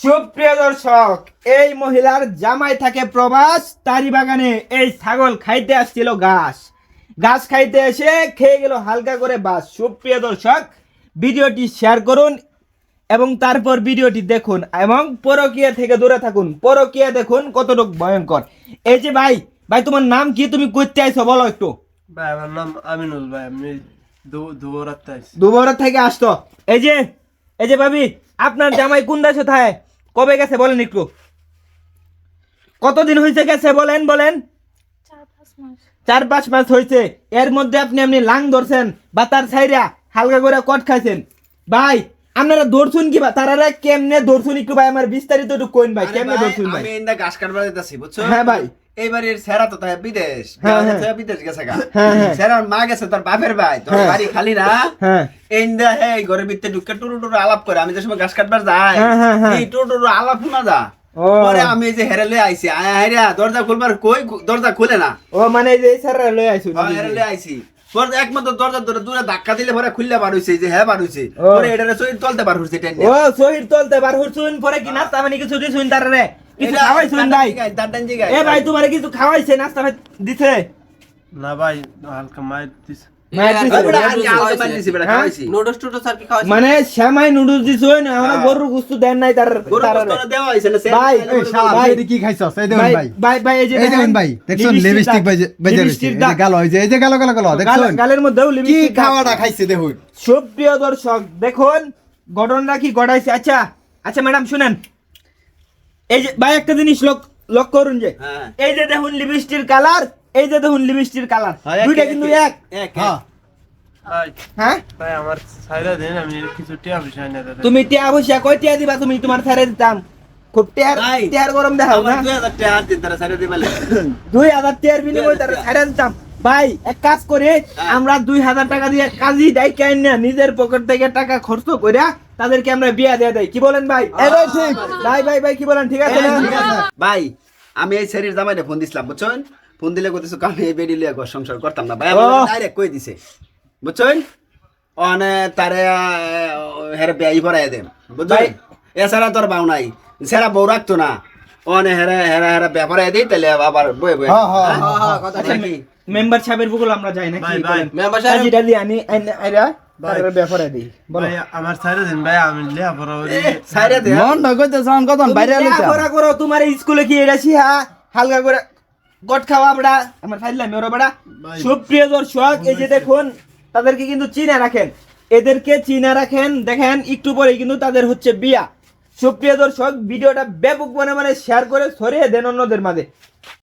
সুপ্রিয় দর্শক, এই মহিলার জামাই থাকে প্রবাস, তারি বাগানে এই ছাগল খাইতে আসছিল ঘাস খাইতে এসে খেয়ে গেল হালকা করে বাস। সুপ্রিয় দর্শক, ভিডিওটি শেয়ার করুন এবং তারপর ভিডিওটি দেখুন এবং পরকীয়া থেকে দূরে থাকুন। পরকীয়া দেখুন কতটুকু ভয়ঙ্কর। এই যে ভাই তোমার নাম কি, তুমি করতে আইছো বলো একটু। ভাই আমার নাম আমিনুল ভাই, আমি দুবরাত থেকে আসতো। এই যে ভাবি, আপনার জামাই কোন দেশে থাকে, কবে গেছে বলেন একটু, কতদিন হয়েছে গেছে বলেন 4-5 মাস হয়েছে। এর মধ্যে আপনি লাং ধরছেন বা তার ছাইরা হালকা করে কট খাইছেন। ভাই আপনারা ধরছুন কি বা তারা কেমনে ধরছুন একটু ভাই আমার বিস্তারিত একটু কইন ভাই, কেমনে ধরছুন ভাই? আমি ইন্দা ঘাস কাটবার যাইতাছি বুঝছো? হ্যাঁ ভাই, এইবারের সেরা তো তাই বিদেশ, হ্যাঁ, বিদেশ গেছে গা। হ্যাঁ। সেরার মা গেছে তোর বাপের ভাই, তোর হ্যাঁ। বাড়ি খালি না। হ্যাঁ এইন্দা হে ঘরের ভিতরে ঢুকে টুরু টুরু আলাপ করে, আমি যে সময় ঘাস কাটবার যাই হ্যাঁ। এই টুরু টুরু আলাপ শোনা যা। ও। পরে আমি এই যে হেরেলে আইছি, হাইরা দরজা খুলবার কই দরজা খুলে না। ও মানে এই যে স্যার লই আইছুন। হেরেলে আইছি, পরে একমাত্র দরজা ধরে দূরে ধাক্কা দিলে পরে খুললে বার হইছে, যে হ্যাঁ বার হইছে। ও। পরে এটারে চইর তলতে বার হইছে টেনে। ও শহীদ তলতে বার হইছুন, পরে কি নাস্তা পানি কিছু দিছুন তারে, কিছু খাওয়াইছুন ভাই? এ ভাই তোমারে কিছু খাওয়াইছে, নাস্তা দিছে? না ভাই, হালকা মায়ের দিছে। মানে শ্যামাই নুডলস দিছুন, এখন গরুর গুস্তু দেন নাই তার ভাই। ভাই এদি কি খাইছস? এই দেখুন ভাই, ভাই এই যে এই দেখুন ভাই, দেখছুন লিপস্টিক বাজে রইছে, এই যে গাল হয় যে, এই যে গাল দেখছুন গালের মধ্যেও কি লিপস্টিক। খাওয়াটা খাইছে দেখুন। সুপ্রিয় দর্শক দেখুন ঘটনা কি ঘটাইছে। আচ্ছা ম্যাডাম শুনেন, এই যে ভাই একটা জিনিস লক্ষ্য করুন যে হ্যাঁ। এই যে দেখুন লিপস্টিক কালার, এই যে দেখুন লিপস্টিক কালার, দুইটা কিন্তু এক। হ্যাঁ ভাই হ্যাঁ ভাই আমার ছাইরা দেন, আমি কিছু টিয়া পয়সা এনে দেন। তুমি টিয়া পয়সা কয় টিয়া দিবা? তুমি তোমার ছেড়ে দিতাম, খুব টিয়ার গরম দেখাও না। 2000 টিয়ার বিনিময়ে তারা ছেড়ে দিতাম। ভাই এক কাজ করে, আমরা 2000 টাকা দিয়ে কাজী ডাইকে আইনা নিজের পকেট থেকে টাকা খরচ করে তাদেরকে আমরা বিয়া দিয়ে দেই, কি বলেন ভাই? এই ভাই ঠিক ভাই কি বলেন, ঠিক আছে না? ভাই আমি এই শরীর জামাইরে ফোন দিছিলাম বুঝছেন, ফোন দিলে কইতেছো আমি এই বেডি লিয়া ঘর সংসার করতাম না ভাই, আমার ডাইরেক্ট কই দিছে বুঝছেন। অনে তারে হেরে বিয়াই পড়ায় দেন বুঝছেন, এছাড়া তোর বাউ নাই, সেরা বউ রাখতো না। অনে হেরা ব্যাপারে দেই, তাহলে আবার বয়ে বয়ে কথা কি মেম্বার সাহেবের বুকুল আমরা যাই না, কি ভাই, বলেন? মেম্বার সাহেব- কাজী ডালি আইরা তারে ব্যাপারে দিই, বলো। ভাই আমার ছাইরা দেন ভাই, আমি লিয়া পড়া করি। সাইরে দে মন না কইতে সান কতন বাইরে তুমি লইতা লেখাপড়া করো, তোমার স্কুলে কি এটা শিহা হালকা করে গট খাওয়া বড়া আমার ফাইলাম ওরা বড়া। ভাই। সুপ্রিয় দর্শক, এই যে দেখুন তাদেরকে কিন্তু চিনে রাখেন, এদেরকে চিনে রাখেন। দেখেন একটু পরে কিন্তু তাদের হচ্ছে বিয়া। সুপ্রিয় দর্শক, ভিডিওটা ব্যাপক মানে শেয়ার করে ছড়িয়ে দেন অন্যদের মাঝে।